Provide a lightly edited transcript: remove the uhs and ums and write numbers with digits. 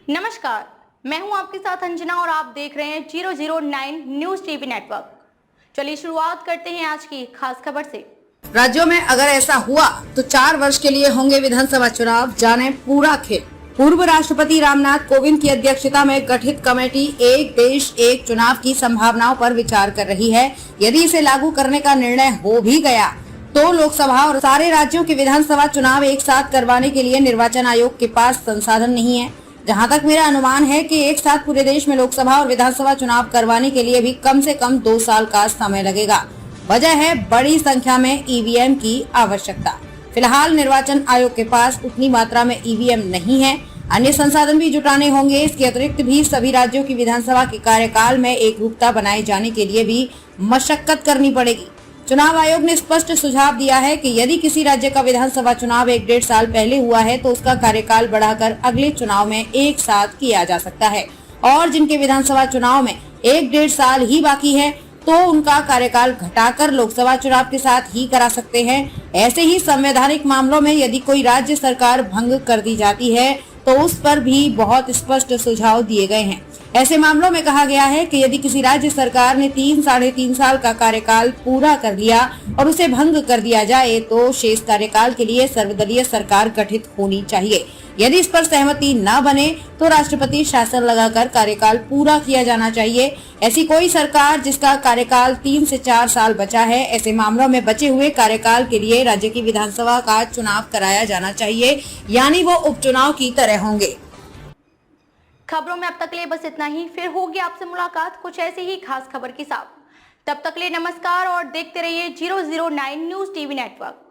नमस्कार, मैं हूं आपके साथ अंजना और आप देख रहे हैं 009 न्यूज टीवी नेटवर्क। चलिए शुरुआत करते हैं आज की खास खबर से। राज्यों में अगर ऐसा हुआ तो 4 वर्ष के लिए होंगे विधानसभा चुनाव, जाने पूरा खेल। पूर्व राष्ट्रपति रामनाथ कोविंद की अध्यक्षता में गठित कमेटी एक देश एक चुनाव की संभावनाओं पर विचार कर रही है। यदि इसे लागू करने का निर्णय हो भी गया तो लोकसभा और सारे राज्यों के विधानसभा चुनाव एक साथ करवाने के लिए निर्वाचन आयोग के पास संसाधन नहीं है। जहां तक मेरा अनुमान है कि एक साथ पूरे देश में लोकसभा और विधानसभा चुनाव करवाने के लिए भी कम से कम 2 साल का समय लगेगा। वजह है बड़ी संख्या में ईवीएम की आवश्यकता। फिलहाल निर्वाचन आयोग के पास उतनी मात्रा में ईवीएम नहीं है। अन्य संसाधन भी जुटाने होंगे। इसके अतिरिक्त भी सभी राज्यों की विधानसभा के कार्यकाल में एकरूपता बनाए जाने के लिए भी मशक्कत करनी पड़ेगी। चुनाव आयोग ने स्पष्ट सुझाव दिया है कि यदि किसी राज्य का विधानसभा चुनाव 1-1.5 साल पहले हुआ है तो उसका कार्यकाल बढ़ाकर अगले चुनाव में एक साथ किया जा सकता है, और जिनके विधानसभा चुनाव में 1-1.5 साल ही बाकी है तो उनका कार्यकाल घटाकर लोकसभा चुनाव के साथ ही करा सकते हैं। ऐसे ही संवैधानिक मामलों में यदि कोई राज्य सरकार भंग कर दी जाती है तो उस पर भी बहुत स्पष्ट सुझाव दिए गए हैं। ऐसे मामलों में कहा गया है कि यदि किसी राज्य सरकार ने 3-3.5 साल का कार्यकाल पूरा कर लिया और उसे भंग कर दिया जाए तो शेष कार्यकाल के लिए सर्वदलीय सरकार गठित होनी चाहिए। यदि इस पर सहमति न बने तो राष्ट्रपति शासन लगाकर कार्यकाल पूरा किया जाना चाहिए। ऐसी कोई सरकार जिसका कार्यकाल 3 से 4 साल बचा है, ऐसे मामलों में बचे हुए कार्यकाल के लिए राज्य की विधानसभा का चुनाव कराया जाना चाहिए, यानी वो उपचुनाव की तरह होंगे। खबरों में अब तक के लिए बस इतना ही। फिर होगी आपसे मुलाकात कुछ ऐसी ही खास खबर के साथ। तब तक के लिए नमस्कार और देखते रहिए 009 न्यूज टीवी नेटवर्क।